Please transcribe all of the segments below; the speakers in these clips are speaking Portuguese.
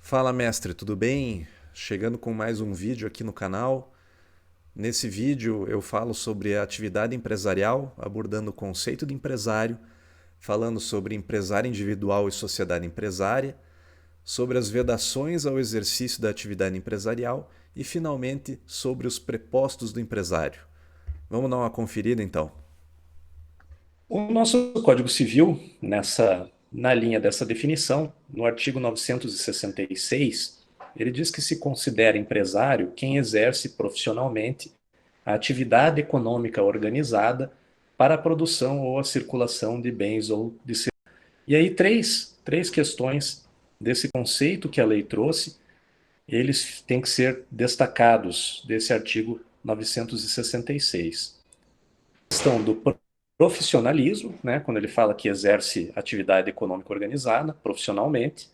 Fala mestre, tudo bem? Chegando com mais um vídeo aqui no canal. Nesse vídeo eu falo sobre a atividade empresarial, abordando o conceito de empresário, falando sobre empresário individual e sociedade empresária, sobre as vedações ao exercício da atividade empresarial e, finalmente, sobre os prepostos do empresário. Vamos dar uma conferida então. O nosso Código Civil, na linha dessa definição, no artigo 966, ele diz que se considera empresário quem exerce profissionalmente a atividade econômica organizada para a produção ou a circulação de bens ou de serviços. E aí, três questões desse conceito que a lei trouxe, eles têm que ser destacados desse artigo 966. Questão do profissionalismo, né, quando ele fala que exerce atividade econômica organizada profissionalmente.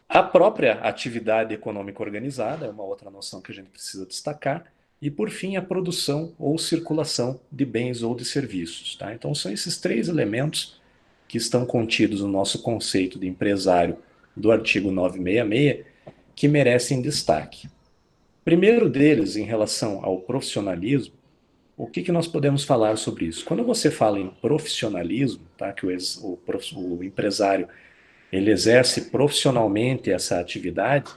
A própria atividade econômica organizada é uma outra noção que a gente precisa destacar. E, por fim, a produção ou circulação de bens ou de serviços. Tá? Então, são esses três elementos que estão contidos no nosso conceito de empresário do artigo 966 que merecem destaque. Primeiro deles, em relação ao profissionalismo, o que nós podemos falar sobre isso? Quando você fala em profissionalismo, tá, que o empresário ele exerce profissionalmente essa atividade,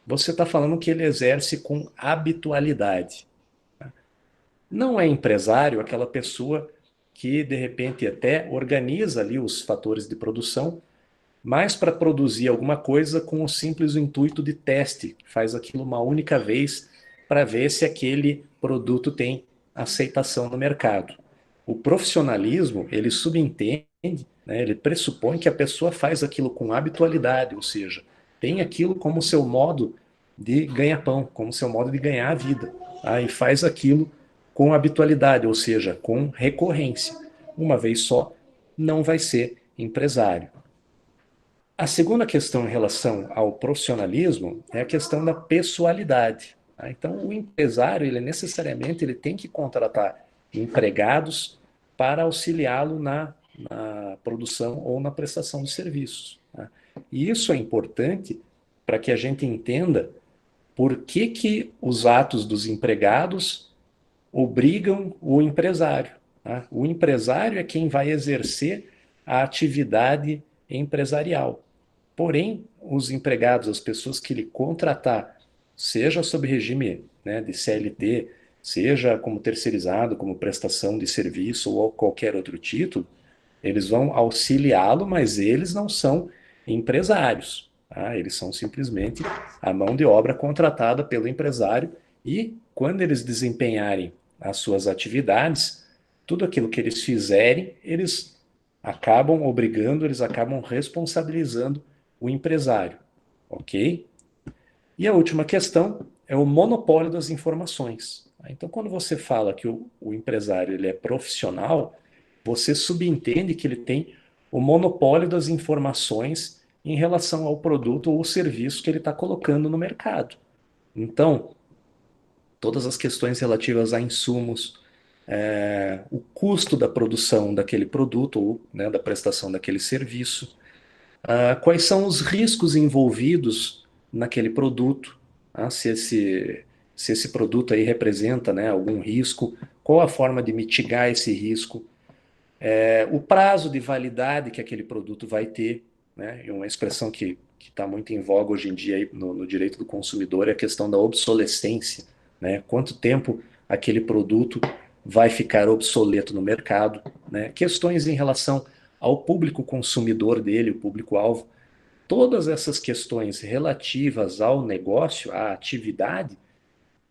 você está falando que ele exerce com habitualidade. Não é empresário aquela pessoa que, de repente, até organiza ali os fatores de produção, mas para produzir alguma coisa com o simples intuito de teste, faz aquilo uma única vez para ver se aquele produto tem aceitação no mercado. O profissionalismo, ele subentende, né, ele pressupõe que a pessoa faz aquilo com habitualidade, ou seja, tem aquilo como seu modo de ganha-pão, como seu modo de ganhar a vida. Tá? E faz aquilo com habitualidade, ou seja, com recorrência. Uma vez só, não vai ser empresário. A segunda questão em relação ao profissionalismo é a questão da pessoalidade. Tá? Então, o empresário, ele necessariamente ele tem que contratar empregados para auxiliá-lo na produção ou na prestação de serviços. Tá? E isso é importante para que a gente entenda por que os atos dos empregados obrigam o empresário. Tá? O empresário é quem vai exercer a atividade empresarial. Porém, os empregados, as pessoas que ele contratar, seja sob regime, né, de CLT, seja como terceirizado, como prestação de serviço ou qualquer outro título, eles vão auxiliá-lo, mas eles não são empresários. Tá? Eles são simplesmente a mão de obra contratada pelo empresário e, quando eles desempenharem as suas atividades, tudo aquilo que eles fizerem, eles acabam obrigando, eles acabam responsabilizando o empresário, ok? E a última questão é o monopólio das informações. Então, quando você fala que o empresário ele é profissional, você subentende que ele tem o monopólio das informações em relação ao produto ou serviço que ele está colocando no mercado. Então, todas as questões relativas a insumos, o custo da produção daquele produto ou, né, da prestação daquele serviço, quais são os riscos envolvidos naquele produto, tá? Se esse produto aí representa, né, algum risco, qual a forma de mitigar esse risco, o prazo de validade que aquele produto vai ter, né, e uma expressão que está muito em voga hoje em dia aí no direito do consumidor é a questão da obsolescência, né, quanto tempo aquele produto vai ficar obsoleto no mercado, né, questões em relação ao público consumidor dele, o público-alvo. Todas essas questões relativas ao negócio, à atividade,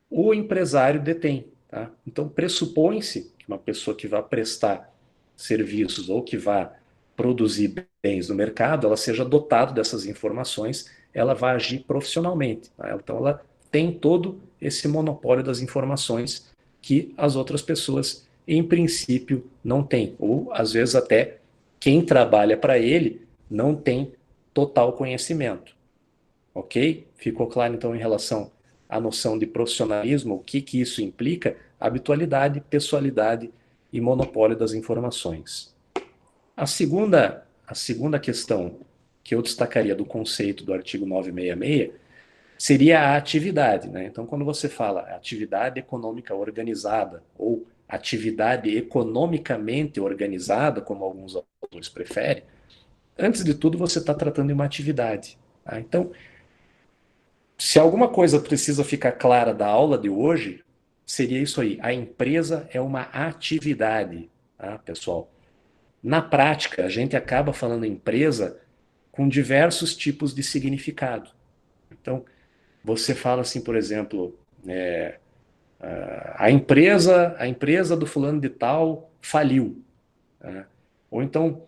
o empresário detém. Tá? Então, pressupõe-se que uma pessoa que vai prestar serviços ou que vai produzir bens no mercado, ela seja dotada dessas informações, ela vai agir profissionalmente. Tá? Então, ela tem todo esse monopólio das informações que as outras pessoas, em princípio, não têm. Ou, às vezes, até quem trabalha para ele não tem total conhecimento. Ok? Ficou claro, então, em relação à noção de profissionalismo, o que isso implica? Habitualidade, pessoalidade e monopólio das informações. A segunda questão que eu destacaria do conceito do artigo 966 seria a atividade, né? Então, quando você fala atividade econômica organizada ou atividade economicamente organizada, como alguns autores preferem, antes de tudo você está tratando de uma atividade. Tá? Então, se alguma coisa precisa ficar clara da aula de hoje, seria isso aí. A empresa é uma atividade, tá, pessoal? Na prática, a gente acaba falando empresa com diversos tipos de significado. Então, você fala assim, por exemplo, a empresa do fulano de tal faliu. Né? Ou então,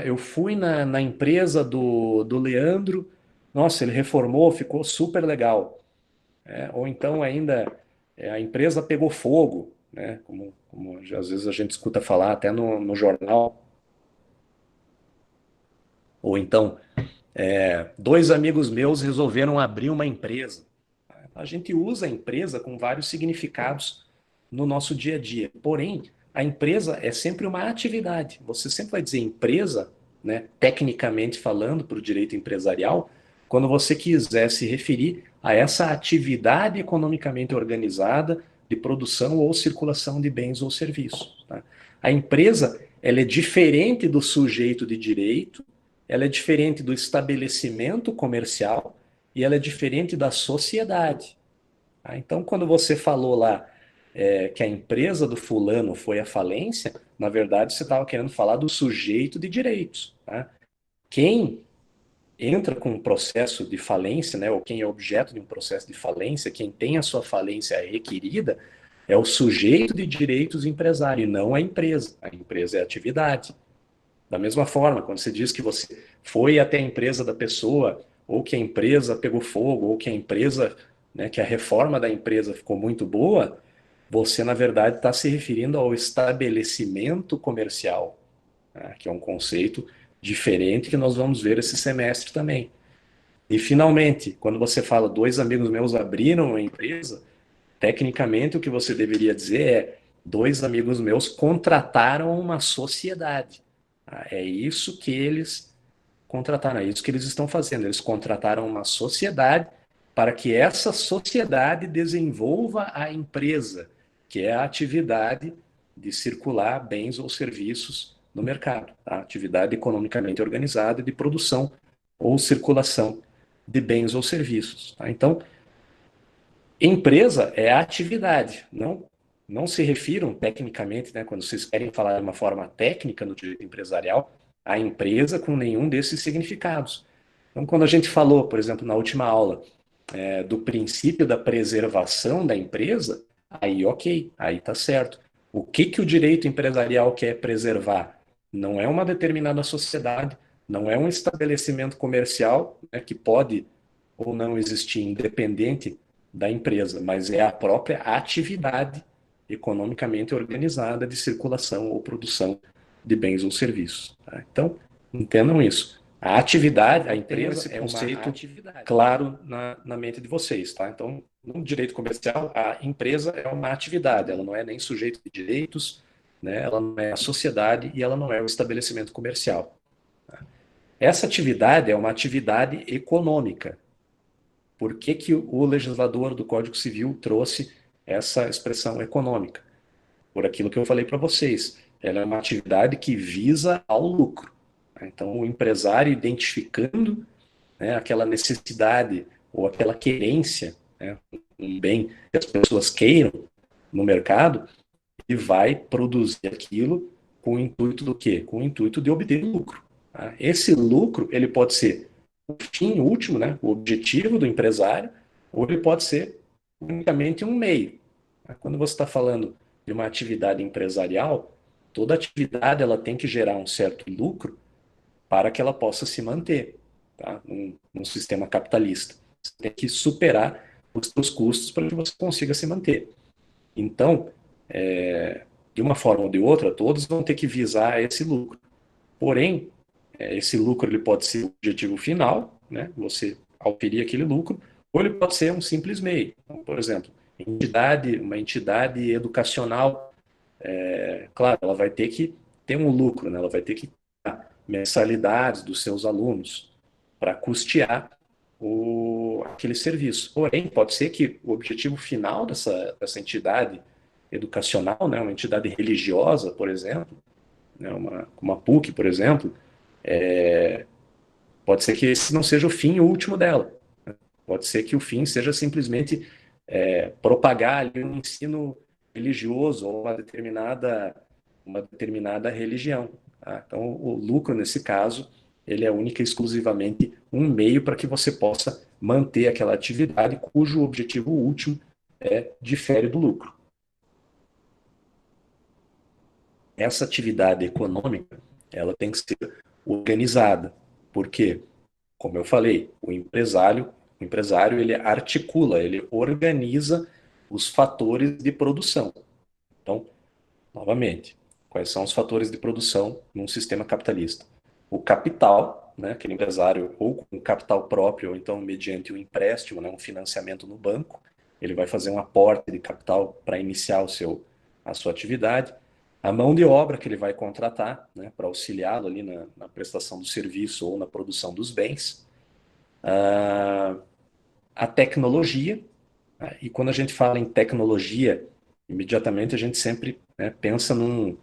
eu fui na empresa do Leandro, nossa, ele reformou, ficou super legal. Ou então ainda a empresa pegou fogo, né? Como às vezes a gente escuta falar até no jornal. Ou então, dois amigos meus resolveram abrir uma empresa. A gente usa a empresa com vários significados no nosso dia a dia. Porém, a empresa é sempre uma atividade. Você sempre vai dizer empresa, né, tecnicamente falando, para o direito empresarial, quando você quiser se referir a essa atividade economicamente organizada de produção ou circulação de bens ou serviços. Tá? A empresa, ela é diferente do sujeito de direito, ela é diferente do estabelecimento comercial e ela é diferente da sociedade. Tá? Então, quando você falou lá que a empresa do fulano foi à falência, na verdade você estava querendo falar do sujeito de direitos. Tá? Quem entra com um processo de falência, né, ou quem é objeto de um processo de falência, quem tem a sua falência requerida, é o sujeito de direitos empresário, e não a empresa. A empresa é a atividade. Da mesma forma, quando você diz que você foi até a empresa da pessoa, ou que a empresa pegou fogo, ou que a empresa, né, que a reforma da empresa ficou muito boa, você, na verdade, está se referindo ao estabelecimento comercial, né, que é um conceito diferente que nós vamos ver esse semestre também. E, finalmente, quando você fala dois amigos meus abriram uma empresa, tecnicamente o que você deveria dizer é dois amigos meus contrataram uma sociedade. É isso que eles contrataram, é isso que eles estão fazendo. Eles contrataram uma sociedade para que essa sociedade desenvolva a empresa, que é a atividade de circular bens ou serviços no mercado, a atividade economicamente organizada de produção ou circulação de bens ou serviços. Tá? Então, empresa é a atividade, não se refiram tecnicamente, né, quando vocês querem falar de uma forma técnica no direito empresarial, a empresa com nenhum desses significados. Então, quando a gente falou, por exemplo, na última aula, do princípio da preservação da empresa, aí ok, aí está certo. O que o direito empresarial quer preservar? Não é uma determinada sociedade, não é um estabelecimento comercial, né, que pode ou não existir independente da empresa, mas é a própria atividade economicamente organizada de circulação ou produção de bens ou serviços. Tá? Então, entendam isso. A atividade, a empresa é um conceito claro na mente de vocês. Tá? Então, no direito comercial, a empresa é uma atividade, ela não é nem sujeito de direitos, né? Ela não é a sociedade e ela não é o estabelecimento comercial. Tá? Essa atividade é uma atividade econômica. Por que que o legislador do Código Civil trouxe essa expressão econômica? Por aquilo que eu falei para vocês. Ela é uma atividade que visa ao lucro. Então, o empresário identificando, né, aquela necessidade ou aquela querência, né, um bem que as pessoas queiram no mercado, e vai produzir aquilo com o intuito do quê? Com o intuito de obter lucro. Tá? Esse lucro, ele pode ser o fim último, né, o objetivo do empresário, ou ele pode ser unicamente um meio. Tá? Quando você está falando de uma atividade empresarial, toda atividade ela tem que gerar um certo lucro para que ela possa se manter, tá? Num sistema capitalista. Você tem que superar os seus custos para que você consiga se manter. Então, de uma forma ou de outra, todos vão ter que visar esse lucro. Porém, esse lucro ele pode ser o objetivo final, né? Você auferir aquele lucro, ou ele pode ser um simples meio. Então, por exemplo, uma entidade educacional, claro, ela vai ter que ter um lucro, né? Ela vai ter que estar mensalidades dos seus alunos para custear aquele serviço. Porém, pode ser que o objetivo final dessa entidade educacional, né, uma entidade religiosa, por exemplo, né, uma PUC, por exemplo, pode ser que esse não seja o fim último dela. Pode ser que o fim seja simplesmente propagar ali um ensino religioso ou uma determinada religião. Tá? Então, o lucro, nesse caso, ele é única e exclusivamente um meio para que você possa manter aquela atividade cujo objetivo último difere do lucro. Essa atividade econômica, ela tem que ser organizada. Por quê? Como eu falei, o empresário ele articula, ele organiza os fatores de produção. Então, novamente, quais são os fatores de produção num sistema capitalista? O capital, né, aquele empresário ou com capital próprio, ou então mediante um empréstimo, né, um financiamento no banco, ele vai fazer um aporte de capital para iniciar a sua atividade. A mão de obra que ele vai contratar, né, para auxiliá-lo ali na prestação do serviço ou na produção dos bens. A tecnologia, né, e quando a gente fala em tecnologia, imediatamente a gente sempre, né, pensa num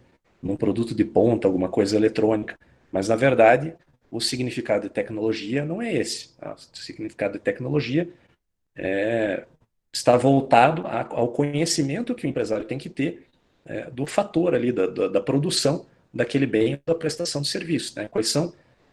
produto de ponta, alguma coisa eletrônica. Mas, na verdade, o significado de tecnologia não é esse. Tá? O significado de tecnologia está voltado ao conhecimento que o empresário tem que ter do fator ali, da produção daquele bem, da prestação de serviço. Né?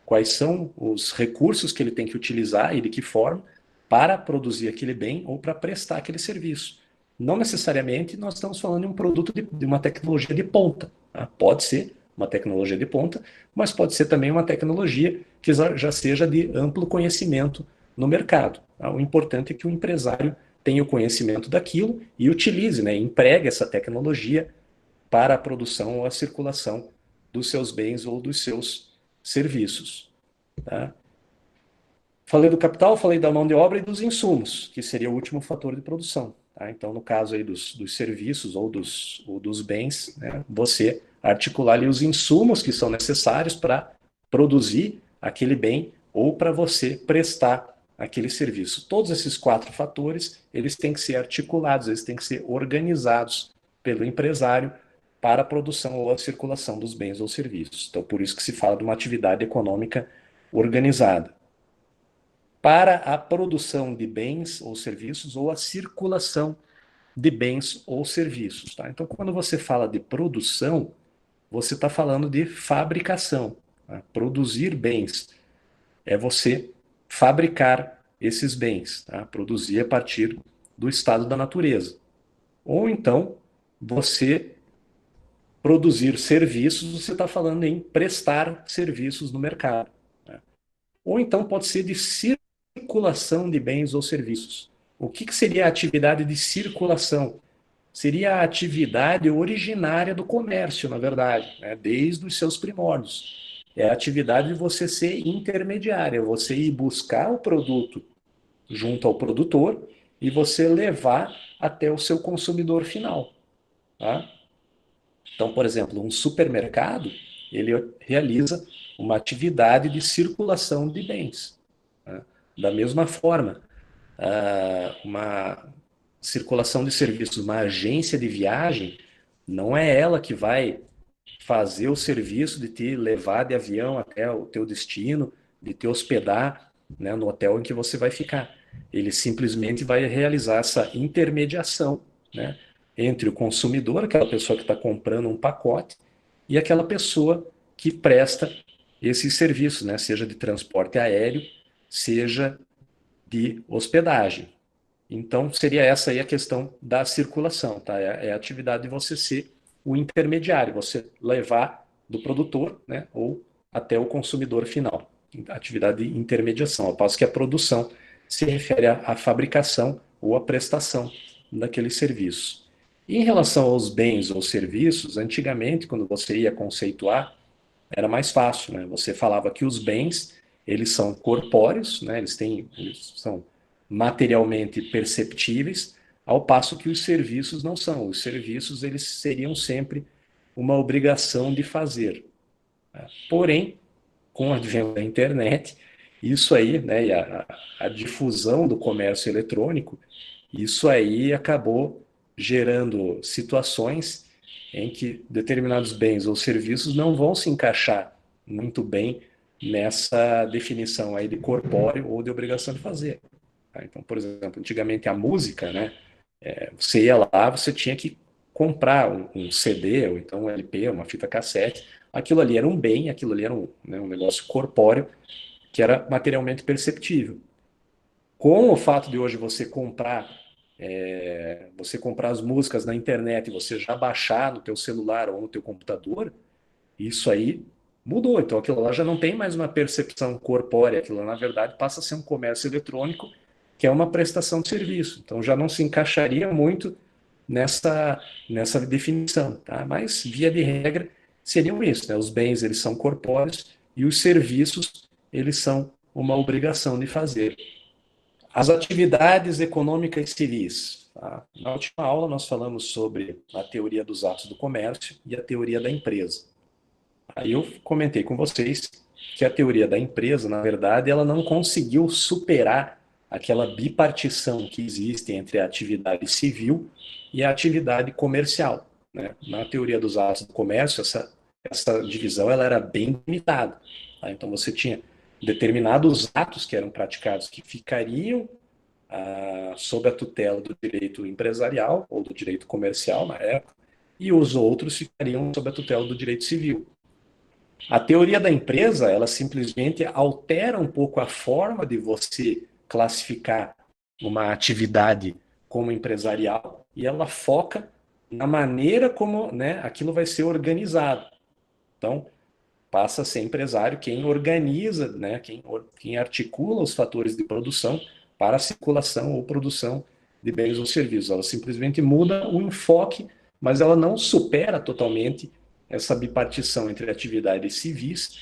Quais são os recursos que ele tem que utilizar e de que forma para produzir aquele bem ou para prestar aquele serviço. Não necessariamente nós estamos falando de um produto de uma tecnologia de ponta. Tá? Pode ser uma tecnologia de ponta, mas pode ser também uma tecnologia que já seja de amplo conhecimento no mercado. Tá? O importante é que o empresário tenha o conhecimento daquilo e utilize, né, empregue essa tecnologia para a produção ou a circulação dos seus bens ou dos seus serviços. Tá? Falei do capital, falei da mão de obra e dos insumos, que seria o último fator de produção. Tá? Então, no caso aí dos serviços ou dos bens, né, você articular ali os insumos que são necessários para produzir aquele bem ou para você prestar aquele serviço. Todos esses 4 fatores, eles têm que ser articulados, eles têm que ser organizados pelo empresário para a produção ou a circulação dos bens ou serviços. Então, por isso que se fala de uma atividade econômica organizada para a produção de bens ou serviços ou a circulação de bens ou serviços. Tá? Então, quando você fala de produção, você está falando de fabricação. Tá? Produzir bens é você fabricar esses bens, tá? Produzir a partir do estado da natureza. Ou então, você produzir serviços, você está falando em prestar serviços no mercado. Tá? Ou então pode ser de circulação de bens ou serviços. O que seria a atividade de circulação? Seria a atividade originária do comércio, na verdade, né? Desde os seus primórdios. É a atividade de você ser intermediária, você ir buscar o produto junto ao produtor e você levar até o seu consumidor final. Tá? Então, por exemplo, um supermercado, ele realiza uma atividade de circulação de bens. Tá? Da mesma forma, uma circulação de serviços, uma agência de viagem, não é ela que vai fazer o serviço de te levar de avião até o teu destino, de te hospedar, né, no hotel em que você vai ficar. Ele simplesmente vai realizar essa intermediação, né, entre o consumidor, aquela pessoa que está comprando um pacote, e aquela pessoa que presta esses serviços, né, seja de transporte aéreo, seja de hospedagem. Então, seria essa aí a questão da circulação, tá? É a atividade de você ser o intermediário, você levar do produtor, né, ou até o consumidor final. Atividade de intermediação, ao passo que a produção se refere à fabricação ou à prestação daquele serviço. E em relação aos bens ou serviços, antigamente, quando você ia conceituar, era mais fácil, né? Você falava que os bens, eles são corpóreos, né? Eles são materialmente perceptíveis, ao passo que os serviços não são. Os serviços, eles seriam sempre uma obrigação de fazer. Né? Porém, com o advento da internet, isso aí, né, e a difusão do comércio eletrônico, isso aí acabou gerando situações em que determinados bens ou serviços não vão se encaixar muito bem nessa definição aí de corpóreo ou de obrigação de fazer. Tá? Então, por exemplo, antigamente a música, né, você ia lá, você tinha que comprar um CD ou então um LP, uma fita cassete. Aquilo ali era um bem, aquilo ali era né, um negócio corpóreo que era materialmente perceptível. Com o fato de hoje você comprar as músicas na internet e você já baixar no teu celular ou no teu computador, isso aí mudou. Então aquilo lá já não tem mais uma percepção corpórea, aquilo lá, na verdade passa a ser um comércio eletrônico que é uma prestação de serviço. Então já não se encaixaria muito nessa definição, tá? Mas via de regra seriam isso, né? Os bens eles são corpóreos e os serviços eles são uma obrigação de fazer. As atividades econômicas civis. Tá? Na última aula, nós falamos sobre a teoria dos atos do comércio e a teoria da empresa. Aí eu comentei com vocês que a teoria da empresa, na verdade, ela não conseguiu superar aquela bipartição que existe entre a atividade civil e a atividade comercial. Né? Na teoria dos atos do comércio, essa divisão ela era bem limitada. Tá? Então você tinha determinados atos que eram praticados que ficariam sob a tutela do direito empresarial ou do direito comercial na época, e os outros ficariam sob a tutela do direito civil. A teoria da empresa, ela simplesmente altera um pouco a forma de você classificar uma atividade como empresarial e ela foca na maneira como, né, aquilo vai ser organizado. Então, passa a ser empresário quem organiza, né, quem articula os fatores de produção para a circulação ou produção de bens ou serviços. Ela simplesmente muda o enfoque, mas ela não supera totalmente essa bipartição entre atividades civis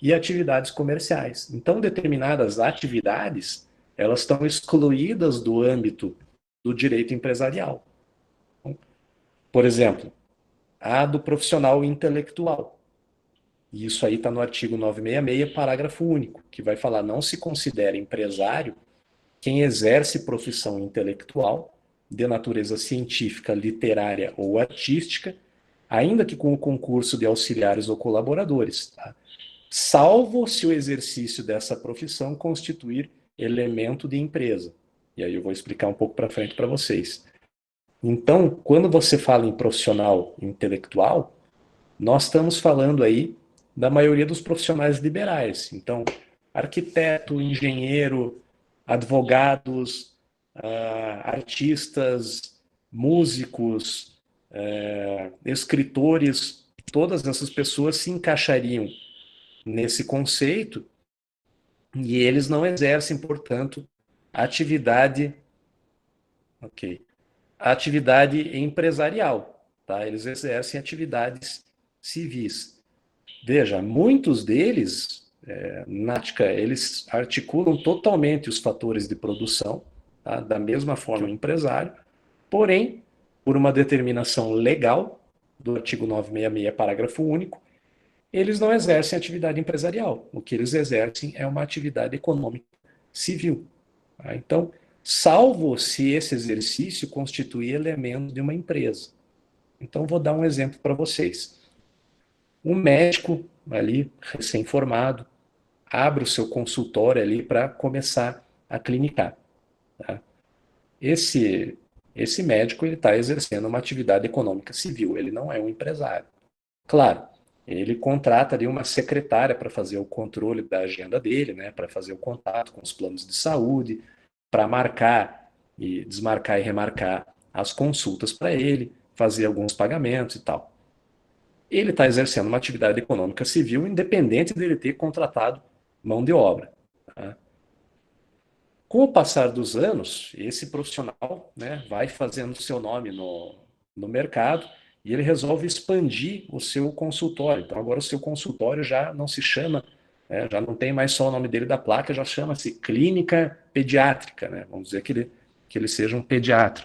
e atividades comerciais. Então, determinadas atividades, elas estão excluídas do âmbito do direito empresarial. Por exemplo, a do profissional intelectual. E isso aí está no artigo 966, parágrafo único, que vai falar: não se considera empresário quem exerce profissão intelectual de natureza científica, literária ou artística, ainda que com o concurso de auxiliares ou colaboradores, tá? Salvo se o exercício dessa profissão constituir elemento de empresa. E aí eu vou explicar um pouco para frente para vocês. Então, quando você fala em profissional intelectual, nós estamos falando aí da maioria dos profissionais liberais. Então, arquiteto, engenheiro, advogados, artistas, músicos, escritores, todas essas pessoas se encaixariam nesse conceito e eles não exercem, portanto, atividade, ok, atividade empresarial, tá? Eles exercem atividades civis. Veja, muitos deles, Nática, eles articulam totalmente os fatores de produção, tá? Da mesma forma o empresário, porém, por uma determinação legal do artigo 966, parágrafo único, eles não exercem atividade empresarial. O que eles exercem é uma atividade econômica civil. Tá? Então, salvo se esse exercício constituir elemento de uma empresa. Então, vou dar um exemplo para vocês. Um médico ali, recém-formado, abre o seu consultório ali para começar a clinicar. Tá? Esse médico está exercendo uma atividade econômica civil, ele não é um empresário. Claro, ele contrata ali uma secretária para fazer o controle da agenda dele, né, para fazer o contato com os planos de saúde, para marcar e desmarcar e remarcar as consultas para ele, fazer alguns pagamentos e tal. Ele está exercendo uma atividade econômica civil independente dele ter contratado mão de obra. Tá? Com o passar dos anos, esse profissional, né, vai fazendo seu nome no mercado e ele resolve expandir o seu consultório. Então, agora o seu consultório já não se chama, né, já não tem mais só o nome dele da placa, já chama-se Clínica Pediátrica. Né? Vamos dizer que ele seja um pediatra.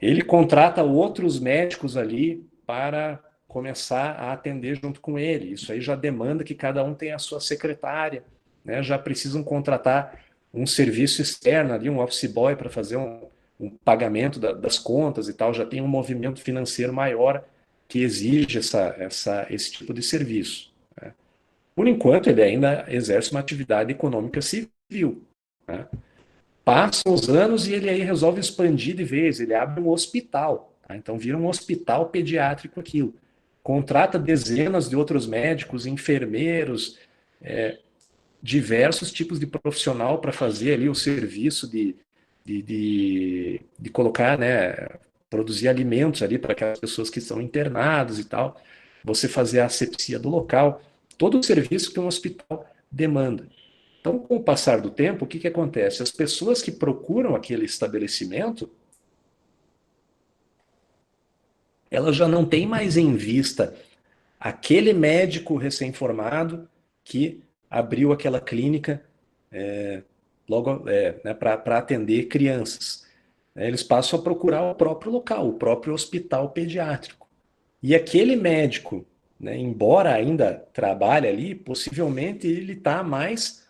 Ele contrata outros médicos ali para começar a atender junto com ele. Isso aí já demanda que cada um tenha a sua secretária, né? Já precisam contratar um serviço externo ali, um office boy para fazer um pagamento das contas e tal, já tem um movimento financeiro maior que exige esse tipo de serviço. Né? Por enquanto, ele ainda exerce uma atividade econômica civil. Né? Passam os anos e ele aí resolve expandir de vez, ele abre um hospital. Tá? Então vira um hospital pediátrico aquilo. Contrata dezenas de outros médicos, enfermeiros, diversos tipos de profissional para fazer ali o serviço de colocar, né, produzir alimentos ali para aquelas pessoas que estão internadas e tal, você fazer a asepsia do local, todo o serviço que um hospital demanda. Então, com o passar do tempo, o que que acontece? As pessoas que procuram aquele estabelecimento, elas já não têm mais em vista aquele médico recém-formado que abriu aquela clínica logo né, para atender crianças. Eles passam a procurar o próprio local, o próprio hospital pediátrico. E aquele médico, né, embora ainda trabalhe ali, possivelmente ele está mais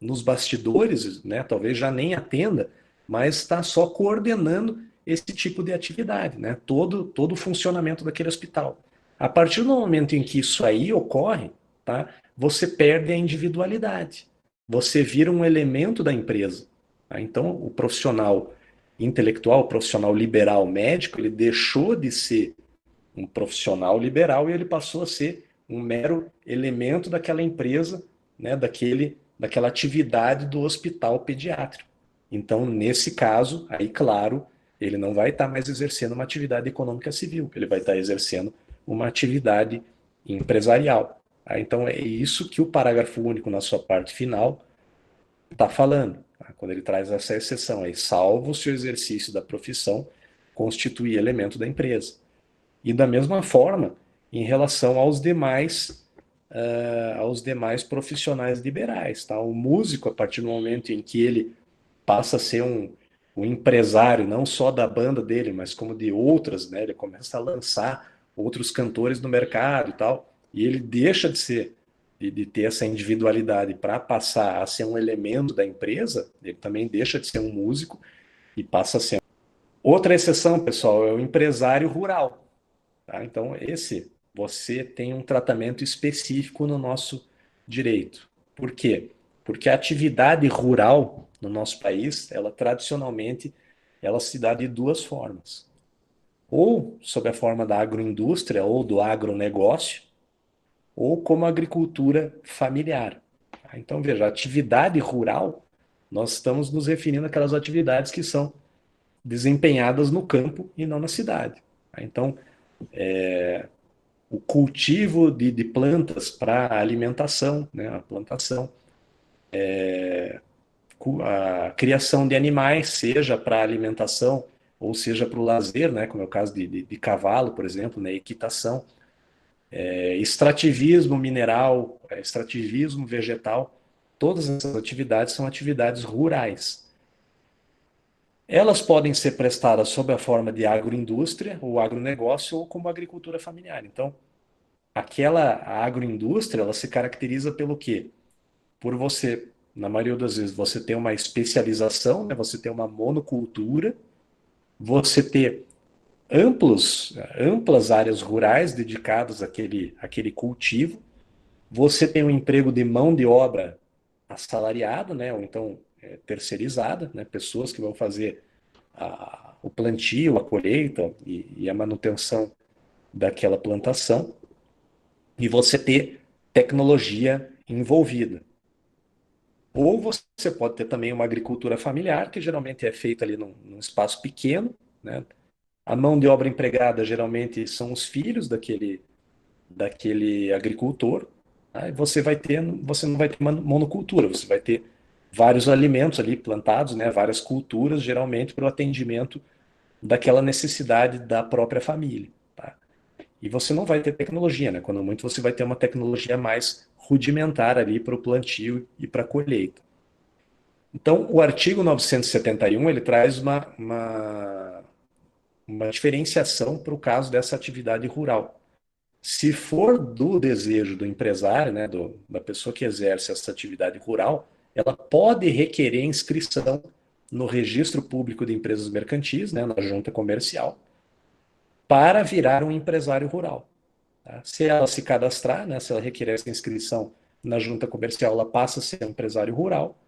nos bastidores, né, talvez já nem atenda, mas está só coordenando esse tipo de atividade, né, todo o funcionamento daquele hospital. A partir do momento em que isso aí ocorre, tá, você perde a individualidade. Você vira um elemento da empresa. Tá? Então, o profissional intelectual, o profissional liberal médico, ele deixou de ser um profissional liberal e ele passou a ser um mero elemento daquela empresa, né, daquela atividade do hospital pediátrico. Então, nesse caso, aí, claro, ele não vai estar mais exercendo uma atividade econômica civil, ele vai estar exercendo uma atividade empresarial. Tá? Então, é isso que o parágrafo único, na sua parte final, está falando. Tá? Quando ele traz essa exceção aí, salvo se o exercício da profissão constituir elemento da empresa. E da mesma forma, em relação aos demais profissionais liberais. Tá? O músico, a partir do momento em que ele passa a ser um empresário, não só da banda dele, mas como de outras, né? Ele começa a lançar outros cantores no mercado e tal, e ele deixa de ter essa individualidade para passar a ser um elemento da empresa, ele também deixa de ser um músico e passa a ser. Outra exceção, pessoal, é o empresário rural. Tá? Então, você tem um tratamento específico no nosso direito. Por quê? Porque a atividade rural no nosso país, ela tradicionalmente, ela se dá de duas formas. Ou sob a forma da agroindústria ou do agronegócio, ou como agricultura familiar. Tá? Então, veja, a atividade rural, nós estamos nos referindo àquelas atividades que são desempenhadas no campo e não na cidade. Tá? Então, o cultivo de plantas para alimentação, né, a plantação, a criação de animais, seja para alimentação ou seja para o lazer, né, como é o caso de cavalo, por exemplo, né, equitação, extrativismo mineral, extrativismo vegetal, todas essas atividades são atividades rurais. Elas podem ser prestadas sob a forma de agroindústria, ou agronegócio, ou como agricultura familiar. Então, a agroindústria, ela se caracteriza pelo quê? Por você, na maioria das vezes, você ter uma especialização, né? Você ter uma monocultura, você ter amplas áreas rurais dedicadas àquele cultivo, você tem um emprego de mão de obra assalariada, né? Ou então terceirizada, né? Pessoas que vão fazer o plantio, a colheita e a manutenção daquela plantação, e você ter tecnologia envolvida. Ou você pode ter também uma agricultura familiar, que geralmente é feita ali num espaço pequeno, né? A mão de obra empregada geralmente são os filhos daquele agricultor. Tá? E você não vai ter monocultura, você vai ter vários alimentos ali plantados, né? Várias culturas, geralmente para o atendimento daquela necessidade da própria família. Tá? E você não vai ter tecnologia, né? Quando muito você vai ter uma tecnologia mais rudimentar ali para o plantio e para a colheita. Então, o artigo 971 ele traz uma diferenciação para o caso dessa atividade rural. Se for do desejo do empresário, né, da pessoa que exerce essa atividade rural, ela pode requerer inscrição no Registro Público de Empresas Mercantis, né, na junta comercial, para virar um empresário rural. Tá? Se ela se cadastrar, né, se ela requerer essa inscrição na junta comercial, ela passa a ser um empresário rural.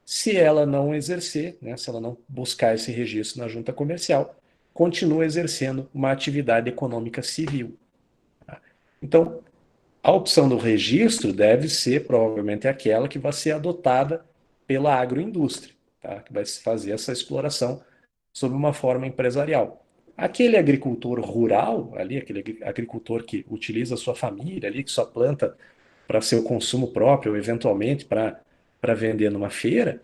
Se ela não exercer, né, se ela não buscar esse registro na junta comercial, continua exercendo uma atividade econômica civil. Tá? Então, a opção do registro deve ser provavelmente aquela que vai ser adotada pela agroindústria, tá? Que vai fazer essa exploração sob uma forma empresarial. Aquele agricultor rural, ali, aquele agricultor que utiliza a sua família ali, que só planta para seu consumo próprio, ou eventualmente para vender numa feira,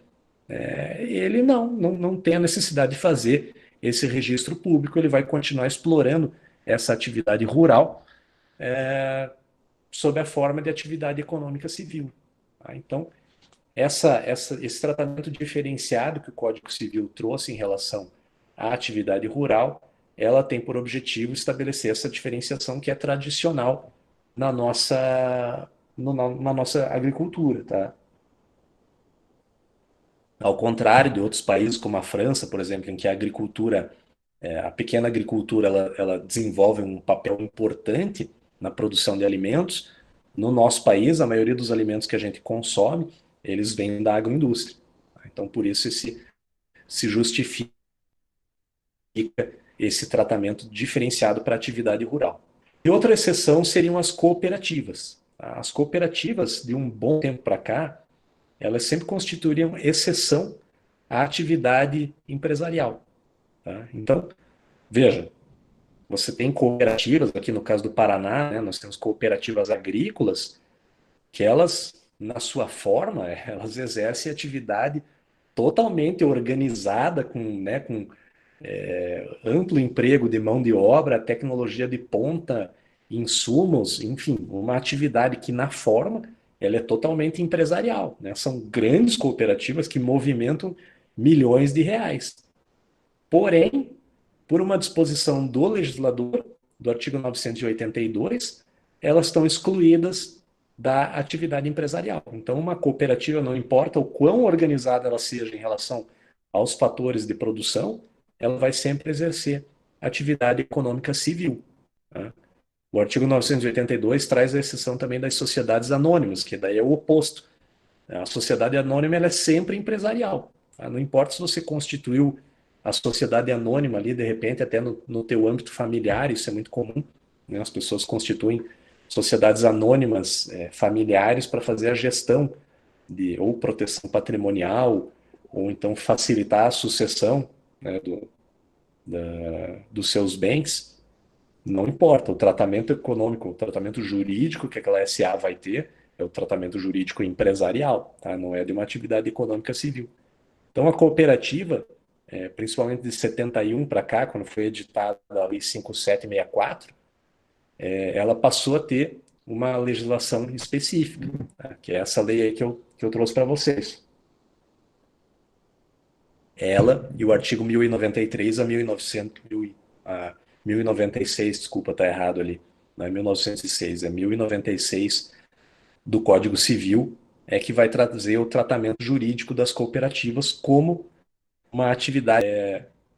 ele não tem a necessidade de fazer esse registro público, ele vai continuar explorando essa atividade rural sob a forma de atividade econômica civil. Tá? Então, esse tratamento diferenciado que o Código Civil trouxe em relação à atividade rural, ela tem por objetivo estabelecer essa diferenciação que é tradicional na nossa, na nossa agricultura. Tá? Ao contrário de outros países, como a França, por exemplo, em que a agricultura, a pequena agricultura, ela desenvolve um papel importante na produção de alimentos. No nosso país, a maioria dos alimentos que a gente consome, eles vêm da agroindústria. Então, por isso, se justifica esse tratamento diferenciado para a atividade rural. E outra exceção seriam as cooperativas. As cooperativas, de um bom tempo para cá, elas sempre constituiriam exceção à atividade empresarial. Tá? Então, veja, você tem cooperativas, aqui no caso do Paraná, né, nós temos cooperativas agrícolas, que elas, na sua forma, elas exercem atividade totalmente organizada, com amplo emprego de mão de obra, tecnologia de ponta, insumos, enfim, uma atividade que, na forma, ela é totalmente empresarial. Né? São grandes cooperativas que movimentam milhões de reais. Porém, por uma disposição do legislador, do artigo 982, elas estão excluídas da atividade empresarial. Então, uma cooperativa, não importa o quão organizada ela seja em relação aos fatores de produção, ela vai sempre exercer atividade econômica civil. Tá? O artigo 982 traz a exceção também das sociedades anônimas, que daí é o oposto. A sociedade anônima ela é sempre empresarial. Tá? Não importa se você constituiu a sociedade anônima ali, de repente, até no teu âmbito familiar, isso é muito comum. Né? As pessoas constituem sociedades anônimas familiares para fazer a gestão de ou proteção patrimonial, ou então facilitar a sucessão, né, dos seus bens. Não importa, o tratamento econômico, o tratamento jurídico que aquela SA vai ter é o tratamento jurídico empresarial, tá? Não é de uma atividade econômica civil. Então, a cooperativa, principalmente de 71 para cá, quando foi editada a Lei 5764, ela passou a ter uma legislação específica, tá? Que é essa lei aí que eu trouxe para vocês. Ela e o artigo 1093 a 1900, a 1096, desculpa, tá errado ali, não é 1906, é 1096 do Código Civil, é que vai trazer o tratamento jurídico das cooperativas como uma atividade.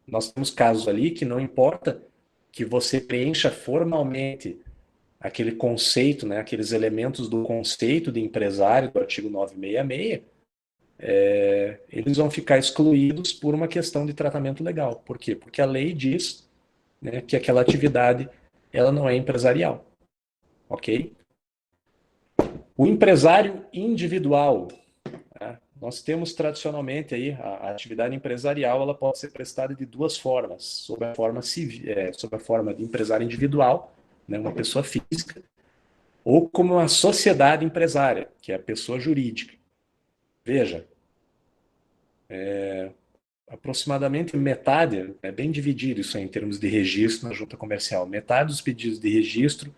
Nós temos casos ali que não importa que você preencha formalmente aquele conceito, né, aqueles elementos do conceito de empresário do artigo 966, eles vão ficar excluídos por uma questão de tratamento legal. Por quê? Porque a lei diz, né, que aquela atividade ela não é empresarial, ok? O empresário individual, tá? Nós temos tradicionalmente aí a atividade empresarial, ela pode ser prestada de duas formas, sob a forma civil, sob a forma de empresário individual, né, uma pessoa física, ou como uma sociedade empresária, que é a pessoa jurídica. Veja, aproximadamente metade, é bem dividido isso aí em termos de registro na junta comercial. Metade dos pedidos de registro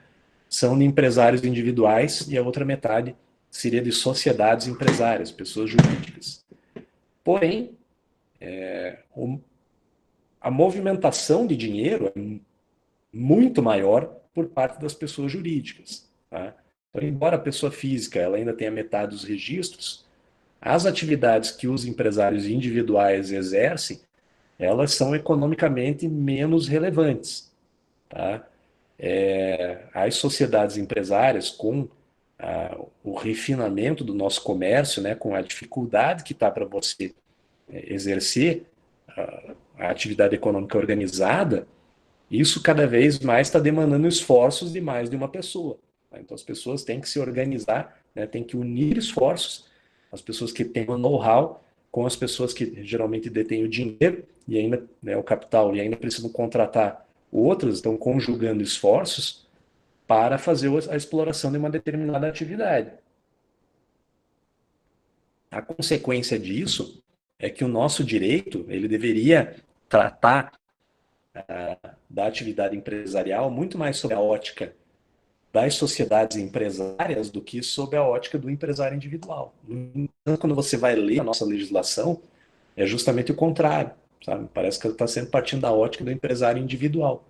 são de empresários individuais e a outra metade seria de sociedades empresárias, pessoas jurídicas. Porém, a movimentação de dinheiro é muito maior por parte das pessoas jurídicas. Tá? Então, embora a pessoa física ela ainda tenha metade dos registros, as atividades que os empresários individuais exercem, elas são economicamente menos relevantes. Tá? As sociedades empresárias, com o refinamento do nosso comércio, né, com a dificuldade que está para você exercer a atividade econômica organizada, isso cada vez mais está demandando esforços de mais de uma pessoa. Tá? Então as pessoas têm que se organizar, né, têm que unir esforços, as pessoas que têm o know-how com as pessoas que geralmente detêm o dinheiro e ainda, né, o capital, e ainda precisam contratar outros, estão conjugando esforços para fazer a exploração de uma determinada atividade. A consequência disso é que o nosso direito ele deveria tratar da atividade empresarial muito mais sob a ótica das sociedades empresárias do que sob a ótica do empresário individual. Então, quando você vai ler a nossa legislação, é justamente o contrário, sabe? Parece que ela está sempre partindo da ótica do empresário individual,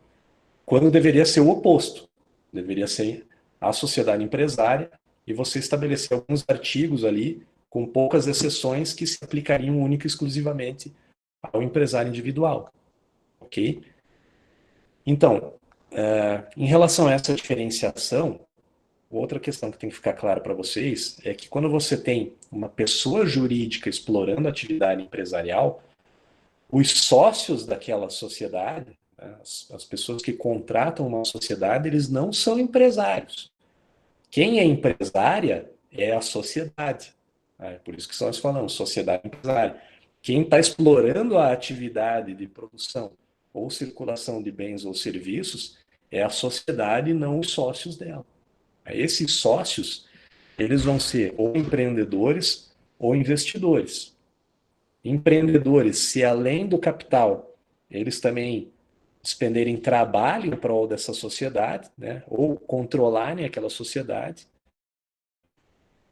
quando deveria ser o oposto. Deveria ser a sociedade empresária e você estabelecer alguns artigos ali, com poucas exceções, que se aplicariam única e exclusivamente ao empresário individual. Ok? Então, em relação a essa diferenciação, outra questão que tem que ficar clara para vocês é que quando você tem uma pessoa jurídica explorando a atividade empresarial, os sócios daquela sociedade, né, as pessoas que contratam uma sociedade, eles não são empresários. Quem é empresária é a sociedade. É por isso que nós falamos, sociedade empresária. Quem está explorando a atividade de produção ou circulação de bens ou serviços é a sociedade e não os sócios dela. Esses sócios, eles vão ser ou empreendedores ou investidores. Empreendedores, se além do capital, eles também despenderem trabalho em prol dessa sociedade, né, ou controlarem aquela sociedade,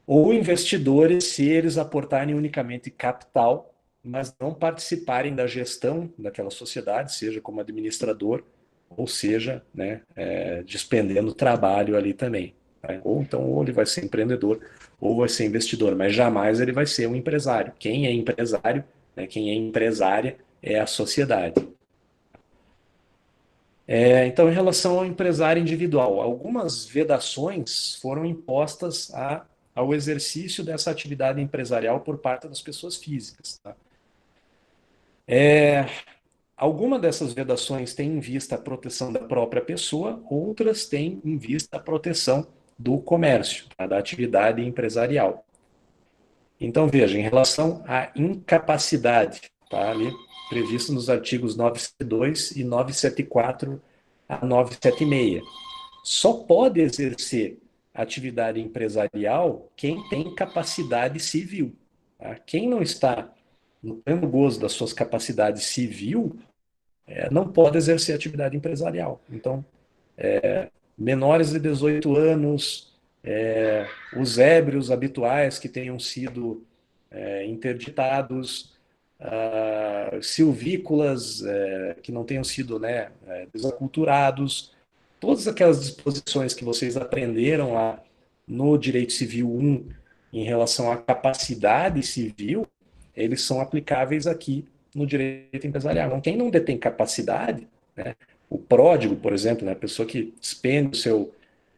ou investidores, se eles aportarem unicamente capital, mas não participarem da gestão daquela sociedade, seja como administrador, ou seja, né, despendendo trabalho ali também. Né? Ou então, ou ele vai ser empreendedor, ou vai ser investidor, mas jamais ele vai ser um empresário. Quem é empresário, né, quem é empresária, é a sociedade. Então, em relação ao empresário individual, algumas vedações foram impostas ao exercício dessa atividade empresarial por parte das pessoas físicas. Tá? Alguma dessas vedações têm em vista a proteção da própria pessoa, outras têm em vista a proteção do comércio, tá? Da atividade empresarial. Então, veja, em relação à incapacidade, tá ali previsto nos artigos 972 e 974 a 976. Só pode exercer atividade empresarial quem tem capacidade civil. Tá? Quem não está no pleno gozo das suas capacidades civil não pode exercer atividade empresarial. Então, menores de 18 anos, os ébrios habituais que tenham sido interditados, silvícolas que não tenham sido, né, desaculturados, todas aquelas disposições que vocês aprenderam lá no Direito Civil 1 em relação à capacidade civil, eles são aplicáveis aqui no direito empresarial. Então, quem não detém capacidade, né, o pródigo, por exemplo, né, a pessoa que despende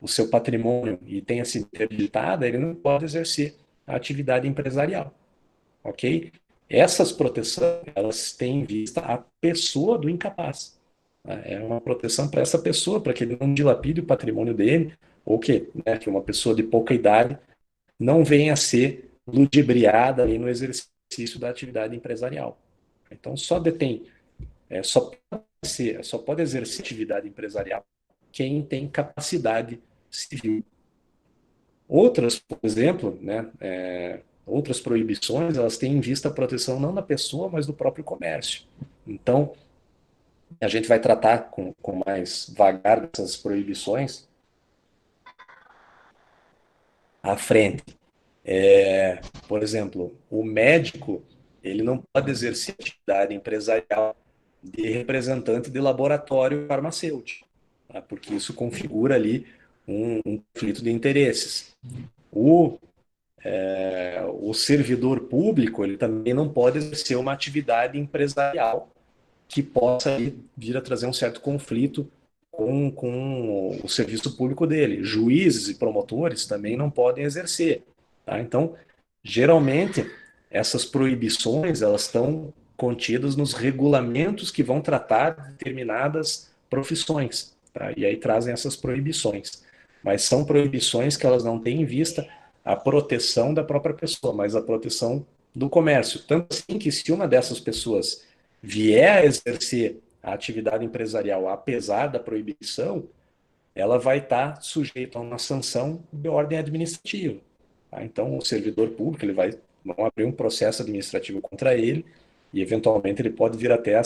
o seu patrimônio e tenha sido interditada, ele não pode exercer a atividade empresarial. Ok? Essas proteções, elas têm em vista a pessoa do incapaz. É uma proteção para essa pessoa, para que ele não dilapide o patrimônio dele, ou que, né, que uma pessoa de pouca idade não venha a ser ludibriada ali no exercício da atividade empresarial. Então, só pode exercer atividade empresarial quem tem capacidade civil. Outras, por exemplo, né, outras proibições, elas têm em vista a proteção não da pessoa, mas do próprio comércio. Então, a gente vai tratar com mais vagar dessas proibições à frente. Por exemplo, o médico ele não pode exercer atividade empresarial de representante de laboratório farmacêutico, tá? Porque isso configura ali um conflito de interesses. O, o servidor público, ele também não pode exercer uma atividade empresarial que possa vir a trazer um certo conflito com o serviço público dele. Juízes e promotores também não podem exercer. Tá? Então, geralmente, essas proibições elas estão contidas nos regulamentos que vão tratar determinadas profissões. Tá? E aí trazem essas proibições. Mas são proibições que elas não têm em vista a proteção da própria pessoa, mas a proteção do comércio. Tanto assim que se uma dessas pessoas vier a exercer a atividade empresarial apesar da proibição, ela vai estar sujeita a uma sanção de ordem administrativa. Tá? Então, o servidor público ele vão abrir um processo administrativo contra ele e, eventualmente, ele pode vir até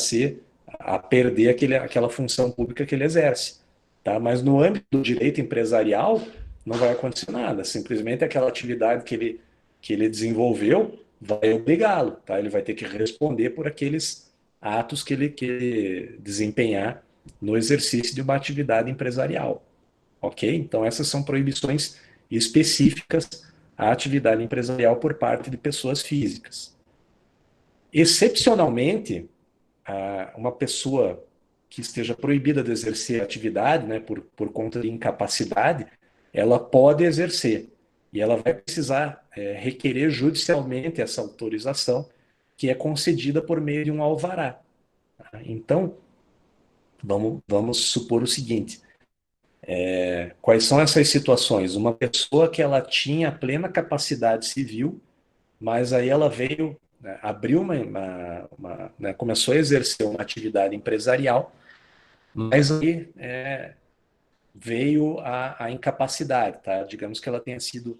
a perder aquela função pública que ele exerce. Tá? Mas no âmbito do direito empresarial, não vai acontecer nada. Simplesmente aquela atividade que ele desenvolveu vai obrigá-lo. Tá? Ele vai ter que responder por aqueles atos que ele desempenhar no exercício de uma atividade empresarial. Ok? Então, essas são proibições específicas à atividade empresarial por parte de pessoas físicas. Excepcionalmente, uma pessoa que esteja proibida de exercer a atividade, né, por conta de incapacidade, ela pode exercer. E ela vai precisar requerer judicialmente essa autorização, que é concedida por meio de um alvará. Tá? Então, vamos supor o seguinte: quais são essas situações? Uma pessoa que ela tinha plena capacidade civil, mas aí ela veio, né, abriu né, começou a exercer uma atividade empresarial, mas aí veio a incapacidade, tá? Digamos que ela tenha sido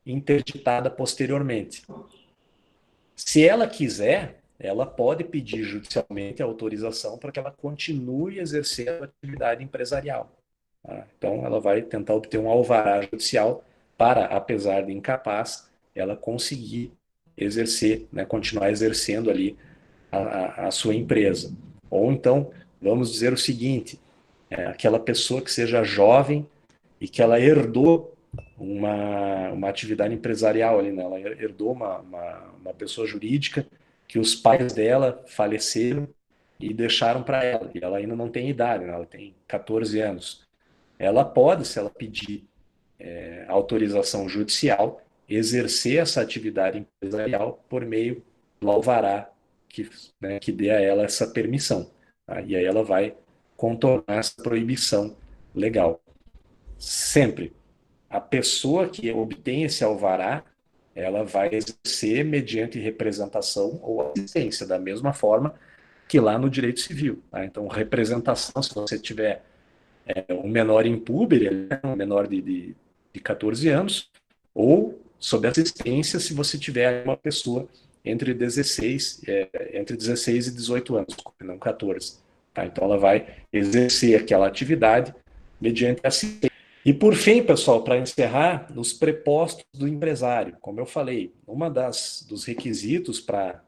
interditada posteriormente. Se ela quiser, ela pode pedir judicialmente a autorização para que ela continue exercendo a atividade empresarial. Tá? Então, ela vai tentar obter um alvará judicial para, apesar de incapaz, ela conseguir exercer, né, continuar exercendo ali a sua empresa. Ou então, vamos dizer o seguinte: aquela pessoa que seja jovem e que ela herdou uma atividade empresarial ali, né? Ela herdou uma pessoa jurídica que os pais dela faleceram e deixaram para ela. E ela ainda não tem idade, né? Ela tem 14 anos. Ela pode, se ela pedir autorização judicial, exercer essa atividade empresarial por meio do alvará que, né, que dê a ela essa permissão. Tá? E aí ela vai contornar essa proibição legal. Sempre a pessoa que obtém esse alvará, ela vai exercer mediante representação ou assistência, da mesma forma que lá no direito civil. Tá? Então, representação, se você tiver um menor impúber, um menor de 14 anos, ou sob assistência se você tiver uma pessoa entre 16 e 18 anos, não 14. Tá? Então, ela vai exercer aquela atividade mediante assistência. E por fim, pessoal, para encerrar, os prepostos do empresário. Como eu falei, dos requisitos para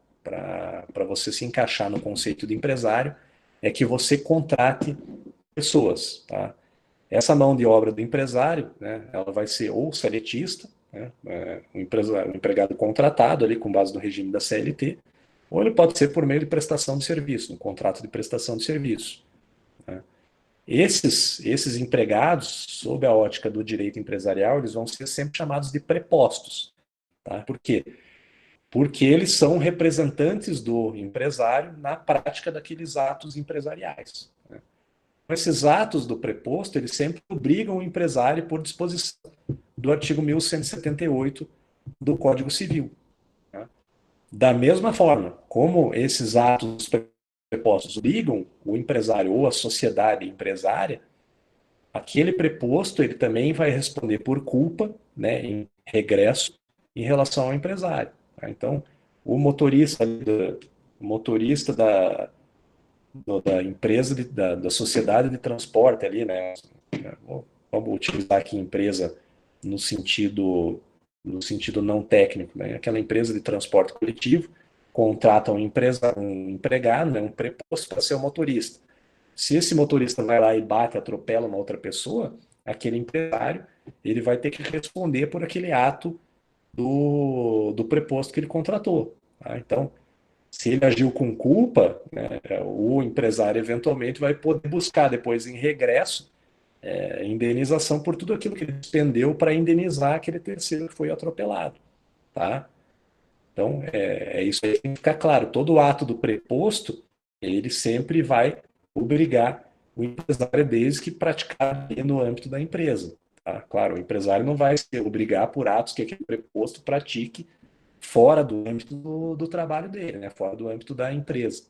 você se encaixar no conceito de empresário é que você contrate pessoas. Tá? Essa mão de obra do empresário, né, ela vai ser ou seletista, né, um empregado contratado ali com base no regime da CLT, ou ele pode ser por meio de prestação de serviço, um contrato de prestação de serviço. Né? Esses empregados, sob a ótica do direito empresarial, eles vão ser sempre chamados de prepostos. Tá? Por quê? Porque eles são representantes do empresário na prática daqueles atos empresariais. Né? Esses atos do preposto, eles sempre obrigam o empresário por disposição do artigo 1178 do Código Civil. Né? Da mesma forma, como esses atos prepostos obrigam o empresário ou a sociedade empresária, aquele preposto ele também vai responder por culpa, né, em regresso em relação ao empresário. Tá? Então, o motorista da empresa, da sociedade de transporte ali, né, vamos utilizar aqui empresa no sentido, no sentido não técnico, né, aquela empresa de transporte coletivo contrata um empregado, né, um preposto para ser o motorista. Se esse motorista vai lá e bate, atropela uma outra pessoa, aquele empresário, ele vai ter que responder por aquele ato do preposto que ele contratou. Tá? Então, se ele agiu com culpa, né, o empresário eventualmente vai poder buscar depois em regresso indenização por tudo aquilo que ele despendeu para indenizar aquele terceiro que foi atropelado. Tá? Então, é isso aí que tem que ficar claro. Todo ato do preposto, ele sempre vai obrigar o empresário desde que praticar no âmbito da empresa. Tá? Claro, o empresário não vai se obrigar por atos que aquele preposto pratique fora do âmbito do trabalho dele, né? Fora do âmbito da empresa.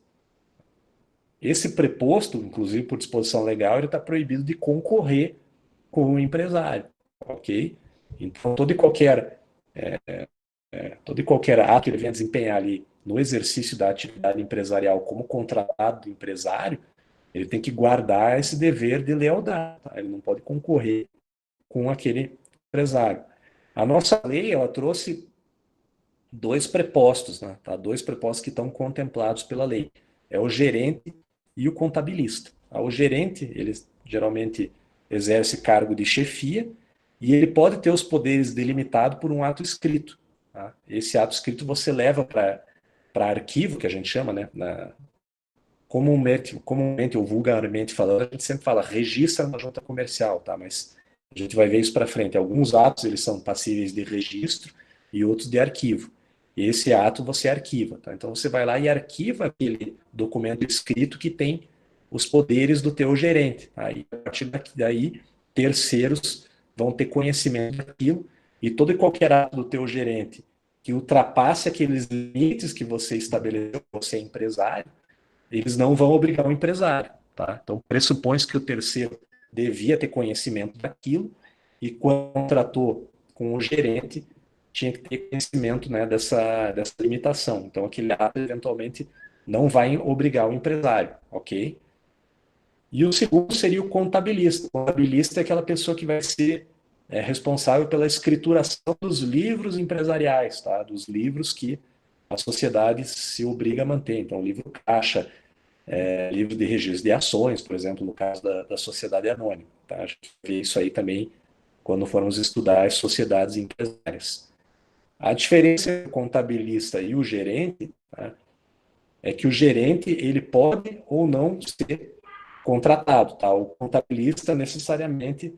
Esse preposto, inclusive por disposição legal, ele está proibido de concorrer com o empresário, ok? Então, todo e qualquer ato que ele venha desempenhar ali no exercício da atividade empresarial como contratado do empresário, ele tem que guardar esse dever de lealdade, tá? Ele não pode concorrer com aquele empresário. A nossa lei, ela trouxe dois prepostos, né? Tá? Dois prepostos que estão contemplados pela lei. É o gerente e o contabilista. Tá? O gerente, ele geralmente exerce cargo de chefia e ele pode ter os poderes delimitados por um ato escrito. Tá? Esse ato escrito você leva para arquivo, que a gente chama, né? Comumente ou vulgarmente falando, a gente sempre fala registra na junta comercial, tá? Mas a gente vai ver isso para frente. Alguns atos eles são passíveis de registro e outros de arquivo. Esse ato você arquiva, tá? Então você vai lá e arquiva aquele documento escrito que tem os poderes do teu gerente. Tá? E a partir daí, terceiros vão ter conhecimento daquilo e todo e qualquer ato do teu gerente que ultrapasse aqueles limites que você estabeleceu, você é empresário, eles não vão obrigar o empresário. Tá? Então, pressupõe-se que o terceiro devia ter conhecimento daquilo e quando contratou com o gerente, tinha que ter conhecimento, né, dessa limitação. Então, aquele ato, eventualmente, não vai obrigar o empresário, ok? E o segundo seria o contabilista. O contabilista é aquela pessoa que vai ser responsável pela escrituração dos livros empresariais, tá? Dos livros que a sociedade se obriga a manter. Então, livro caixa, livro de registro de ações, por exemplo, no caso da sociedade anônima. Tá? A gente vê isso aí também quando formos estudar as sociedades empresárias. A diferença entre o contabilista e o gerente, tá, é que o gerente ele pode ou não ser contratado. Tá? O contabilista, necessariamente,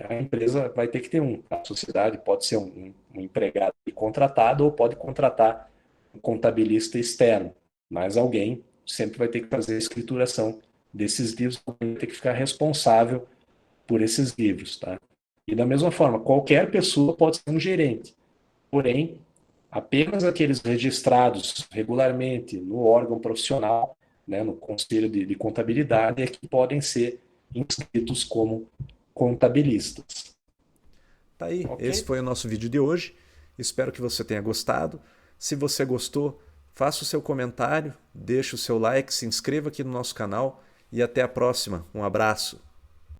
a empresa vai ter que ter um. A sociedade pode ser um empregado contratado ou pode contratar um contabilista externo, mas alguém sempre vai ter que fazer a escrituração desses livros, vai ter que ficar responsável por esses livros. Tá? E da mesma forma, qualquer pessoa pode ser um gerente, porém, apenas aqueles registrados regularmente no órgão profissional, né, no Conselho de Contabilidade, é que podem ser inscritos como contabilistas. Tá aí, esse Ok? foi o nosso vídeo de hoje. Espero que você tenha gostado. Se você gostou, faça o seu comentário, deixe o seu like, se inscreva aqui no nosso canal e até a próxima. Um abraço.